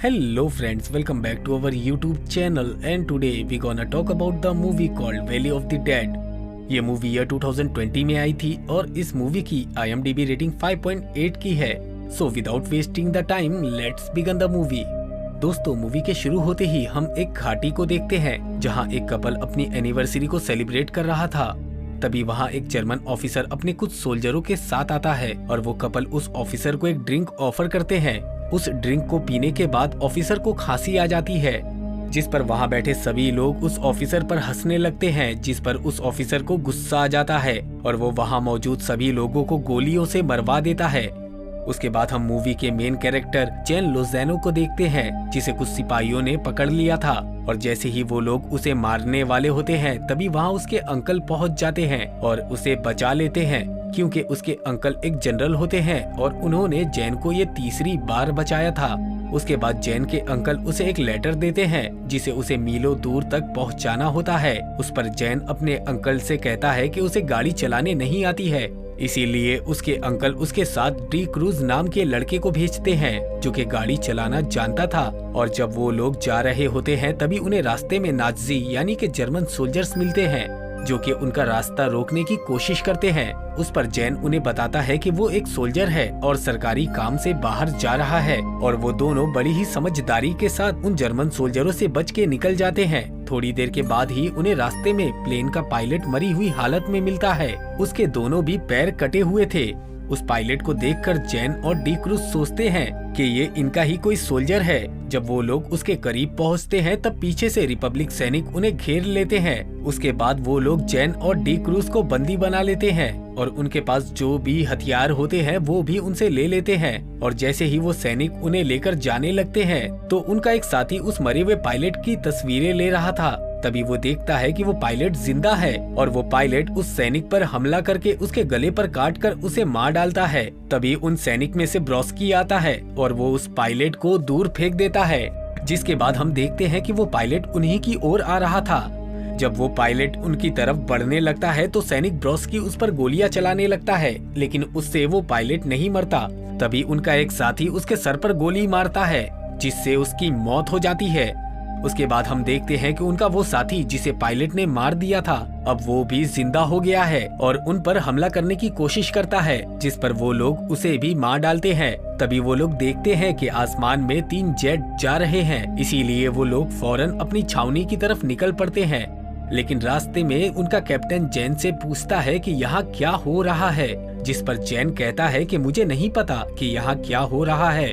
Hello friends, welcome back to our YouTube channel and today we gonna talk about the movie called Valley of the Dead। ये movie year 2020 में आई थी और इस movie की IMDb rating 5.8 की है। So without wasting the time let's begin the movie. दोस्तों, movie के शुरू होते ही हम एक घाटी को देखते हैं जहां एक कपल अपनी एनिवर्सरी को सेलिब्रेट कर रहा था। तभी वहां एक जर्मन ऑफिसर अपने कुछ सोल्जरों के साथ आता है और वो कपल उस ऑफिसर को एक ड्रिंक ऑफर करते हैं। उस ड्रिंक को पीने के बाद ऑफिसर को खांसी आ जाती है, जिस पर वहां बैठे सभी लोग उस ऑफिसर पर हंसने लगते हैं, जिस पर उस ऑफिसर को गुस्सा आ जाता है और वो वहां मौजूद सभी लोगों को गोलियों से मरवा देता है। उसके बाद हम मूवी के मेन कैरेक्टर जेन लोज़ैनो को देखते हैं, जिसे कुछ सिपाहियों ने पकड़ लिया था और जैसे ही वो लोग उसे मारने वाले होते हैं तभी वहाँ उसके अंकल पहुँच जाते हैं और उसे बचा लेते हैं, क्योंकि उसके अंकल एक जनरल होते हैं और उन्होंने जैन को ये तीसरी बार बचाया था। उसके बाद जैन के अंकल उसे एक लेटर देते हैं जिसे उसे मीलों दूर तक पहुंचाना होता है। उस पर जैन अपने अंकल से कहता है कि उसे गाड़ी चलाने नहीं आती है, इसीलिए उसके अंकल उसके साथ डी क्रूज नाम के लड़के को भेजते हैं जो कि गाड़ी चलाना जानता था। और जब वो लोग जा रहे होते हैं तभी उन्हें रास्ते में नाज़ी यानी कि जर्मन सोल्जर्स मिलते हैं जो कि उनका रास्ता रोकने की कोशिश करते हैं। उस पर जैन उन्हें बताता है कि वो एक सोल्जर है और सरकारी काम से बाहर जा रहा है और वो दोनों बड़ी ही समझदारी के साथ उन जर्मन सोल्जरों से बच के निकल जाते हैं। थोड़ी देर के बाद ही उन्हें रास्ते में प्लेन का पायलट मरी हुई हालत में मिलता है। उसके दोनों भी पैर कटे हुए थे। उस पायलट को देखकर जैन और डी क्रूज सोचते हैं कि ये इनका ही कोई सोल्जर है। जब वो लोग उसके करीब पहुंचते हैं तब पीछे से रिपब्लिक सैनिक उन्हें घेर लेते हैं। उसके बाद वो लोग जैन और डी क्रूज को बंदी बना लेते हैं और उनके पास जो भी हथियार होते हैं वो भी उनसे ले लेते हैं। और जैसे ही वो सैनिक उन्हें लेकर जाने लगते हैं तो उनका एक साथी उस मरे हुए पायलट की तस्वीरें ले रहा था। तभी वो देखता है कि वो पायलट जिंदा है और वो पायलट उस सैनिक पर हमला करके उसके गले पर काटकर उसे मार डालता है। तभी उन सैनिक में से ब्रोस्की आता है और वो उस पायलट को दूर फेंक देता है, जिसके बाद हम देखते हैं कि वो पायलट उन्हीं की ओर आ रहा था। जब वो पायलट उनकी तरफ बढ़ने लगता है तो सैनिक ब्रोस्की उस पर गोलियां चलाने लगता है, लेकिन उससे वो पायलट नहीं मरता। तभी उनका एक साथी उसके सर पर गोली मारता है, जिससे उसकी मौत हो जाती है। उसके बाद हम देखते हैं कि उनका वो साथी जिसे पायलट ने मार दिया था अब वो भी जिंदा हो गया है और उन पर हमला करने की कोशिश करता है, जिस पर वो लोग उसे भी मार डालते हैं। तभी वो लोग देखते हैं कि आसमान में 3 जेट जा रहे हैं, इसीलिए वो लोग फौरन अपनी छावनी की तरफ निकल पड़ते हैं। लेकिन रास्ते में उनका कैप्टन जैन से पूछता है कि यहाँ क्या हो रहा है, जिस पर जैन कहता है कि मुझे नहीं पता कि यहाँ क्या हो रहा है।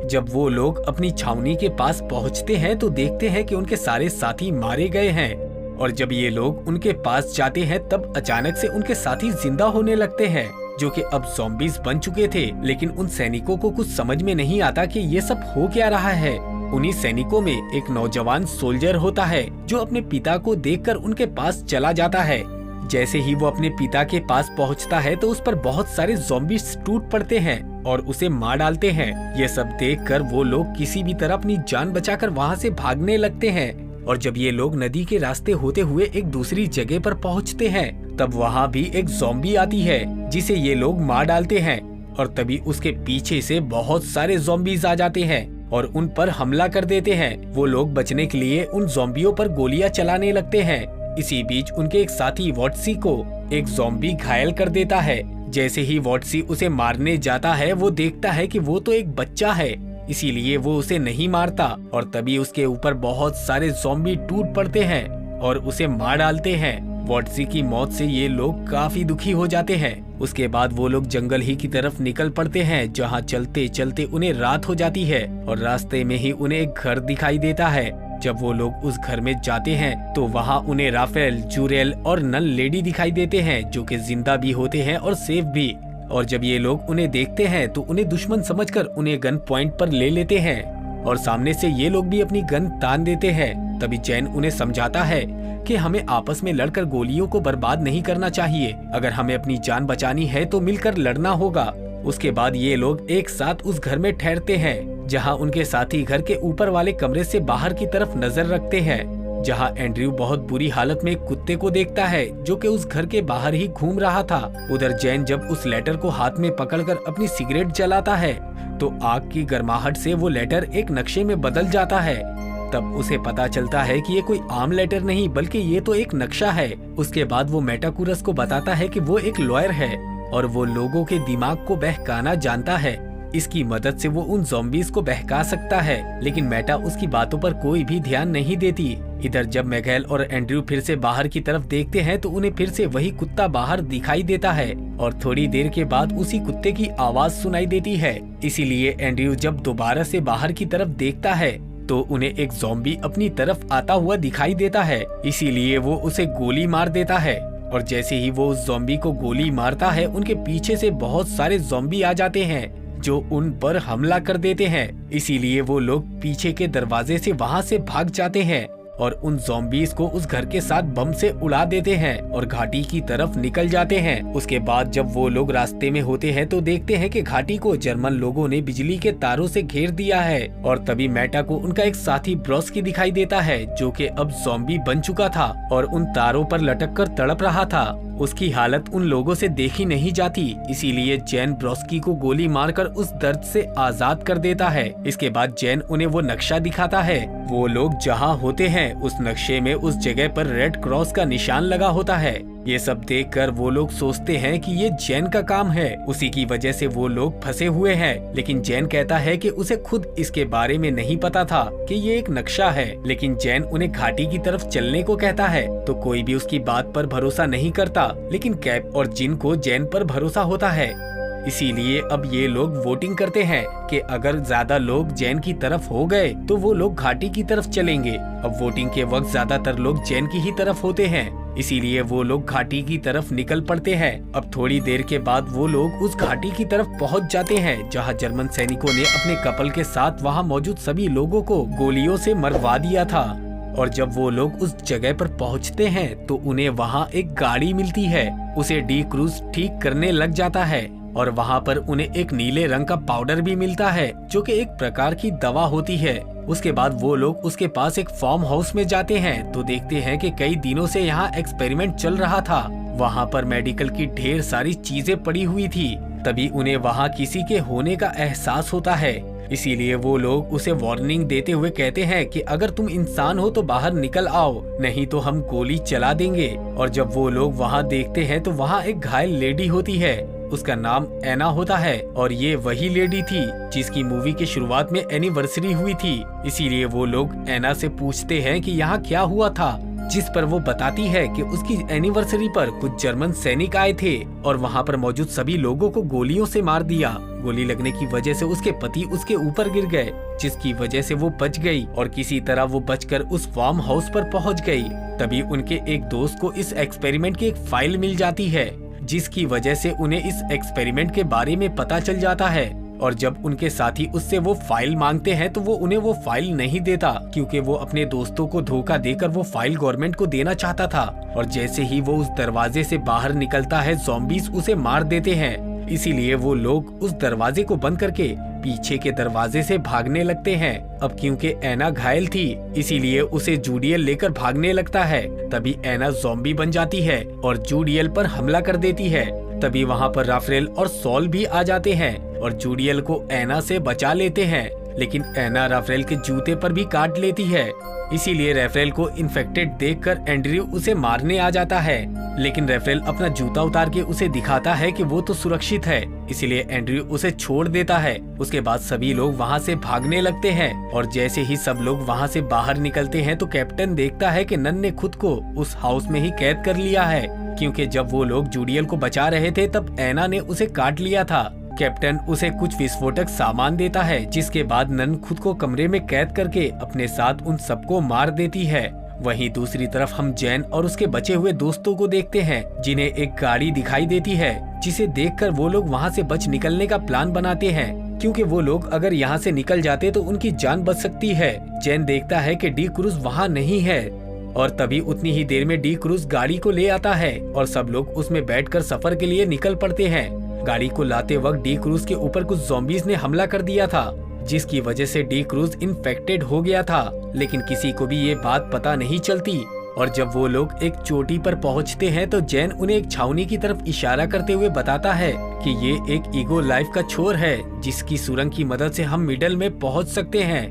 जब वो लोग अपनी छावनी के पास पहुंचते हैं तो देखते हैं कि उनके सारे साथी मारे गए हैं और जब ये लोग उनके पास जाते हैं तब अचानक से उनके साथी जिंदा होने लगते हैं, जो कि अब ज़ॉम्बीज़ बन चुके थे। लेकिन उन सैनिकों को कुछ समझ में नहीं आता कि ये सब हो क्या रहा है। उन्हीं सैनिकों में एक नौजवान सोल्जर होता है जो अपने पिता को देखकर उनके पास चला जाता है। जैसे ही वो अपने पिता के पास पहुंचता है तो उस पर बहुत सारे ज़ॉम्बीज़ टूट पड़ते हैं और उसे मार डालते हैं। ये सब देखकर वो लोग किसी भी तरह अपनी जान बचाकर वहाँ से भागने लगते हैं। और जब ये लोग नदी के रास्ते होते हुए एक दूसरी जगह पर पहुँचते हैं तब वहाँ भी एक ज़ॉम्बी आती है जिसे ये लोग मार डालते हैं और तभी उसके पीछे से बहुत सारे ज़ॉम्बीज़ आ जाते हैं और उन पर हमला कर देते हैं। वो लोग बचने के लिए उन ज़ॉम्बियों पर गोलियां चलाने लगते हैं। इसी बीच उनके एक साथी वॉटसी को एक ज़ॉम्बी घायल कर देता है। जैसे ही वॉटसी उसे मारने जाता है वो देखता है कि वो तो एक बच्चा है, इसीलिए वो उसे नहीं मारता और तभी उसके ऊपर बहुत सारे ज़ॉम्बी टूट पड़ते हैं और उसे मार डालते हैं। वॉटसी की मौत से ये लोग काफी दुखी हो जाते हैं। उसके बाद वो लोग जंगल ही की तरफ निकल पड़ते हैं, जहाँ चलते चलते उन्हें रात हो जाती है और रास्ते में ही उन्हें एक घर दिखाई देता है। जब वो लोग उस घर में जाते हैं तो वहाँ उन्हें राफेल, जूरेल और नल लेडी दिखाई देते हैं, जो कि जिंदा भी होते हैं और सेफ भी। और जब ये लोग उन्हें देखते हैं तो उन्हें दुश्मन समझकर उन्हें गन पॉइंट पर ले लेते हैं और सामने से ये लोग भी अपनी गन तान देते हैं। तभी जैन उन्हें समझाता है कि हमें आपस में लड़कर गोलियों को बर्बाद नहीं करना चाहिए। अगर हमें अपनी जान बचानी है तो मिलकर लड़ना होगा। उसके बाद ये लोग एक साथ उस घर में ठहरते हैं, जहां उनके साथी घर के ऊपर वाले कमरे से बाहर की तरफ नजर रखते हैं। जहां एंड्रयू बहुत बुरी हालत में एक कुत्ते को देखता है जो कि उस घर के बाहर ही घूम रहा था। उधर जैन जब उस लेटर को हाथ में पकड़कर अपनी सिगरेट जलाता है तो आग की गर्माहट से वो लेटर एक नक्शे में बदल जाता है। तब उसे पता चलता है कि ये कोई आम लेटर नहीं बल्कि ये तो एक नक्शा है। उसके बाद वो मेटाकुरस को बताता है कि वो एक लॉयर है और वो लोगों के दिमाग को बहकाना जानता है। इसकी मदद से वो उन ज़ॉम्बीज़ को बहका सकता है, लेकिन मेटा उसकी बातों पर कोई भी ध्यान नहीं देती। इधर जब मैगेल और एंड्रयू फिर से बाहर की तरफ देखते हैं तो उन्हें फिर से वही कुत्ता बाहर दिखाई देता है और थोड़ी देर के बाद उसी कुत्ते की आवाज सुनाई देती है। इसीलिए एंड्रयू जब दोबारा से बाहर की तरफ देखता है तो उन्हें एक ज़ॉम्बी अपनी तरफ आता हुआ दिखाई देता है। इसीलिए वो उसे गोली मार देता है और जैसे ही वो उस ज़ॉम्बी को गोली मारता है उनके पीछे से बहुत सारे ज़ॉम्बी आ जाते हैं जो उन पर हमला कर देते हैं। इसीलिए वो लोग पीछे के दरवाजे से वहां से भाग जाते हैं और उन ज़ॉम्बीज़ को उस घर के साथ बम से उड़ा देते हैं और घाटी की तरफ निकल जाते हैं। उसके बाद जब वो लोग रास्ते में होते हैं तो देखते हैं कि घाटी को जर्मन लोगों ने बिजली के तारों से घेर दिया है और तभी मेटा को उनका एक साथी ब्रोस्की दिखाई देता है जो कि अब ज़ॉम्बी बन चुका था और उन तारों पर लटक कर तड़प रहा था। उसकी हालत उन लोगों से देखी नहीं जाती, इसीलिए जैन ब्रोस्की को गोली मारकर उस दर्द से आजाद कर देता है। इसके बाद जैन उन्हें वो नक्शा दिखाता है। वो लोग जहाँ होते हैं उस नक्शे में उस जगह पर रेड क्रॉस का निशान लगा होता है। ये सब देखकर वो लोग सोचते हैं कि ये जैन का काम है, उसी की वजह से वो लोग फंसे हुए हैं। लेकिन जैन कहता है कि उसे खुद इसके बारे में नहीं पता था कि ये एक नक्शा है। लेकिन जैन उन्हें घाटी की तरफ चलने को कहता है तो कोई भी उसकी बात पर भरोसा नहीं करता, लेकिन कैप और जिन को जैन पर भरोसा होता है। इसीलिए अब ये लोग वोटिंग करते हैं कि अगर ज्यादा लोग जैन की तरफ हो गए तो वो लोग घाटी की तरफ चलेंगे। अब वोटिंग के वक्त ज्यादातर लोग जैन की ही तरफ होते हैं, इसीलिए वो लोग घाटी की तरफ निकल पड़ते हैं। अब थोड़ी देर के बाद वो लोग उस घाटी की तरफ पहुंच जाते हैं जहां जर्मन सैनिकों ने अपने कपल के साथ वहां मौजूद सभी लोगों को गोलियों से मरवा दिया था। और जब वो लोग उस जगह पर पहुंचते हैं तो उन्हें वहां एक गाड़ी मिलती है। उसे डी क्रूज ठीक करने लग जाता है और वहां पर उन्हें एक नीले रंग का पाउडर भी मिलता है जो कि एक प्रकार की दवा होती है। उसके बाद वो लोग उसके पास एक फार्म हाउस में जाते हैं तो देखते हैं कि कई दिनों से यहाँ एक्सपेरिमेंट चल रहा था। वहाँ पर मेडिकल की ढेर सारी चीजें पड़ी हुई थी। तभी उन्हें वहाँ किसी के होने का एहसास होता है। इसीलिए वो लोग उसे वार्निंग देते हुए कहते हैं कि अगर तुम इंसान हो तो बाहर निकल आओ, नहीं तो हम गोली चला देंगे। और जब वो लोग वहाँ देखते हैं तो वहाँ एक घायल लेडी होती है, उसका नाम एना होता है और ये वही लेडी थी जिसकी मूवी की शुरुआत में एनिवर्सरी हुई थी। इसीलिए वो लोग एना से पूछते हैं कि यहाँ क्या हुआ था, जिस पर वो बताती है कि उसकी एनिवर्सरी पर कुछ जर्मन सैनिक आए थे और वहाँ पर मौजूद सभी लोगों को गोलियों से मार दिया। गोली लगने की वजह से उसके पति उसके ऊपर गिर गए, जिसकी वजह से वो बच गई और किसी तरह वो बचकर उस फार्म हाउस पर पहुँच गई। तभी उनके एक दोस्त को इस एक्सपेरिमेंट की एक फाइल मिल जाती है, जिसकी वजह से उन्हें इस एक्सपेरिमेंट के बारे में पता चल जाता है। और जब उनके साथी उससे वो फाइल मांगते हैं तो वो उन्हें वो फाइल नहीं देता, क्योंकि वो अपने दोस्तों को धोखा देकर वो फाइल गवर्नमेंट को देना चाहता था। और जैसे ही वो उस दरवाजे से बाहर निकलता है ज़ॉम्बीज़ उसे मार देते हैं। इसीलिए वो लोग उस दरवाजे को बंद करके पीछे के दरवाजे से भागने लगते हैं। अब क्योंकि एना घायल थी इसीलिए उसे जूडियल लेकर भागने लगता है। तभी एना ज़ॉम्बी बन जाती है और जूडियल पर हमला कर देती है। तभी वहाँ पर राफेल और सॉल भी आ जाते हैं और जूडियल को एना से बचा लेते हैं, लेकिन एना राफेल के जूते पर भी काट लेती है। इसीलिए राफेल को इन्फेक्टेड देखकर एंड्रयू उसे मारने आ जाता है, लेकिन राफेल अपना जूता उतार के उसे दिखाता है कि वो तो सुरक्षित है, इसीलिए एंड्रयू उसे छोड़ देता है। उसके बाद सभी लोग वहाँ से भागने लगते हैं और जैसे ही सब लोग वहाँ से बाहर निकलते हैं तो कैप्टन देखता है कि नन ने खुद को उस हाउस में ही कैद कर लिया है, क्योंकि जब वो लोग जूडियल को बचा रहे थे तब एना ने उसे काट लिया था। कैप्टन उसे कुछ विस्फोटक सामान देता है, जिसके बाद नन खुद को कमरे में कैद करके अपने साथ उन सबको मार देती है। वहीं दूसरी तरफ हम जैन और उसके बचे हुए दोस्तों को देखते हैं, जिन्हें एक गाड़ी दिखाई देती है, जिसे देखकर वो लोग वहां से बच निकलने का प्लान बनाते हैं, क्योंकि वो लोग अगर यहाँ से निकल जाते तो उनकी जान बच सकती है। जैन देखता है कि डी क्रूज वहाँ नहीं है और तभी उतनी ही देर में डी क्रूज गाड़ी को ले आता है और सब लोग उसमें बैठकर सफर के लिए निकल पड़ते हैं। गाड़ी को लाते वक्त डी क्रूज के ऊपर कुछ ज़ॉम्बीज़ ने हमला कर दिया था जिसकी वजह से डी क्रूज इन्फेक्टेड हो गया था, लेकिन किसी को भी ये बात पता नहीं चलती। और जब वो लोग एक चोटी पर पहुंचते हैं तो जैन उन्हें एक छावनी की तरफ इशारा करते हुए बताता है कि ये एक ईगो लाइफ का छोर है, जिसकी सुरंग की मदद से हम मिडल में पहुंच सकते हैं।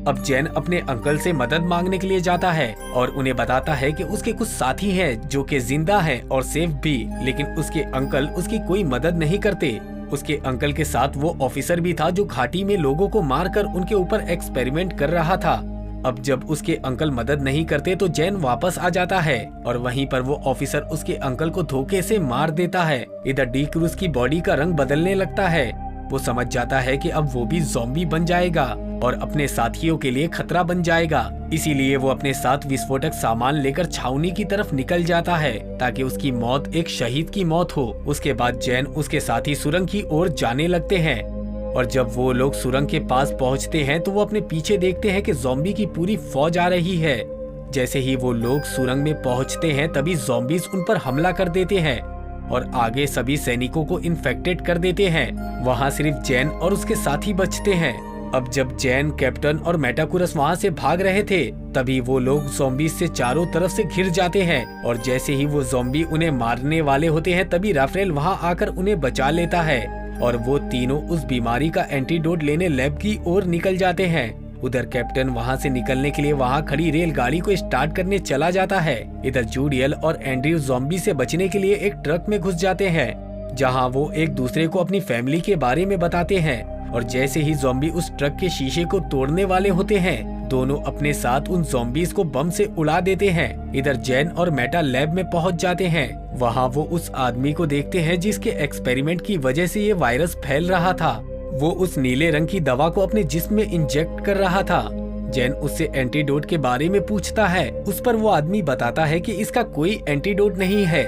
अब जैन अपने अंकल से मदद मांगने के लिए जाता है और उन्हें बताता है कि उसके कुछ साथी हैं जो कि जिंदा हैं और सेफ भी, लेकिन उसके अंकल उसकी कोई मदद नहीं करते। उसके अंकल के साथ वो ऑफिसर भी था जो घाटी में लोगों को मारकर उनके ऊपर एक्सपेरिमेंट कर रहा था। अब जब उसके अंकल मदद नहीं करते तो जैन वापस आ जाता है और वहीं पर वो ऑफिसर उसके अंकल को धोखे से मार देता है। इधर डी क्रूज की बॉडी का रंग बदलने लगता है। वो समझ जाता है कि अब वो भी ज़ॉम्बी बन जाएगा और अपने साथियों के लिए खतरा बन जाएगा। इसीलिए वो अपने साथ विस्फोटक सामान लेकर छावनी की तरफ निकल जाता है ताकि उसकी मौत एक शहीद की मौत हो। उसके बाद जैन उसके साथी सुरंग की ओर जाने लगते हैं और जब वो लोग सुरंग के पास पहुंचते हैं तो वो अपने पीछे देखते हैं कि ज़ॉम्बी की पूरी फौज आ रही है। जैसे ही वो लोग सुरंग में पहुंचते हैं तभी ज़ॉम्बीज उन पर हमला कर देते हैं और आगे सभी सैनिकों को इन्फेक्टेड कर देते हैं। वहाँ सिर्फ जैन और उसके साथी बचते हैं। अब जब जैन, कैप्टन और मेटाकुरस वहाँ से भाग रहे थे तभी वो लोग ज़ॉम्बीज से चारों तरफ से घिर जाते हैं और जैसे ही वो ज़ॉम्बी उन्हें मारने वाले होते हैं तभी राफेल वहाँ आकर उन्हें बचा लेता है और वो तीनों उस बीमारी का एंटीडोट लेने लैब की ओर निकल जाते हैं। उधर कैप्टन वहां से निकलने के लिए वहां खड़ी रेलगाड़ी को स्टार्ट करने चला जाता है। इधर जूडियल और एंड्रयू ज़ॉम्बी से बचने के लिए एक ट्रक में घुस जाते हैं जहां वो एक दूसरे को अपनी फैमिली के बारे में बताते हैं और जैसे ही ज़ॉम्बी उस ट्रक के शीशे को तोड़ने वाले होते हैं दोनों अपने साथ उन ज़ॉम्बीज को बम से उड़ा देते हैं। इधर जैन और मेटा लैब में पहुंच जाते हैं। वहां वो उस आदमी को देखते हैं जिसके एक्सपेरिमेंट की वजह से ये वायरस फैल रहा था। वो उस नीले रंग की दवा को अपने जिस्म में इंजेक्ट कर रहा था। जैन उससे एंटीडोट के बारे में पूछता है। उस पर वो आदमी बताता है कि इसका कोई एंटीडोट नहीं है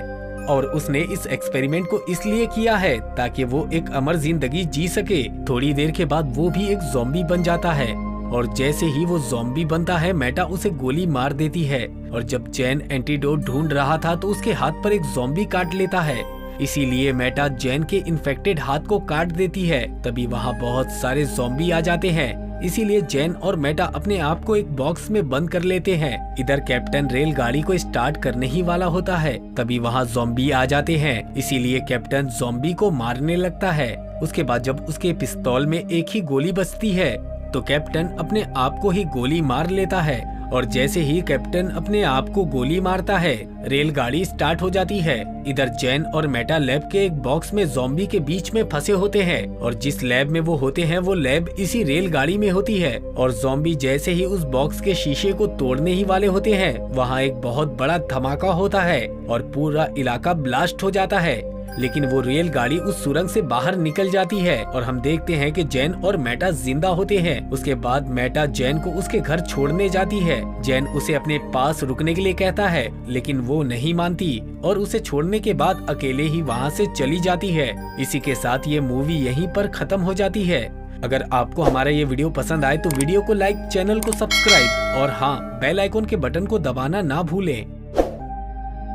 और उसने इस एक्सपेरिमेंट को इसलिए किया है ताकि वो एक अमर जिंदगी जी सके। थोड़ी देर के बाद वो भी एक ज़ॉम्बी बन जाता है और जैसे ही वो ज़ॉम्बी बनता है मेटा उसे गोली मार देती है और जब जैन एंटीडोट ढूंढ रहा था तो उसके हाथ पर एक ज़ॉम्बी काट लेता है। इसीलिए मेटा जैन के इन्फेक्टेड हाथ को काट देती है। तभी वहाँ बहुत सारे ज़ॉम्बी आ जाते हैं। इसीलिए जैन और मेटा अपने आप को एक बॉक्स में बंद कर लेते हैं। इधर कैप्टन रेलगाड़ी को स्टार्ट करने ही वाला होता है तभी वहाँ ज़ॉम्बी आ जाते हैं। इसीलिए कैप्टन ज़ॉम्बी को मारने लगता है। उसके बाद जब उसके पिस्तौल में एक ही गोली बचती है तो कैप्टन अपने आप को ही गोली मार लेता है और जैसे ही कैप्टन अपने आप को गोली मारता है रेलगाड़ी स्टार्ट हो जाती है। इधर जैन और मेटा लैब के एक बॉक्स में ज़ॉम्बी के बीच में फंसे होते हैं और जिस लैब में वो होते हैं वो लैब इसी रेलगाड़ी में होती है और ज़ॉम्बी जैसे ही उस बॉक्स के शीशे को तोड़ने ही वाले होते हैं वहाँ एक बहुत बड़ा धमाका होता है और पूरा इलाका ब्लास्ट हो जाता है। लेकिन वो रेलगाड़ी उस सुरंग से बाहर निकल जाती है और हम देखते हैं कि जैन और मेटा जिंदा होते हैं। उसके बाद मेटा जैन को उसके घर छोड़ने जाती है। जैन उसे अपने पास रुकने के लिए कहता है लेकिन वो नहीं मानती और उसे छोड़ने के बाद अकेले ही वहाँ से चली जाती है। इसी के साथ ये मूवी यहीं पर खत्म हो जाती है। अगर आपको हमारा ये वीडियो पसंद आए तो वीडियो को लाइक, चैनल को सब्सक्राइब और हाँ बेल आइकॉन के बटन को दबाना ना भूलें।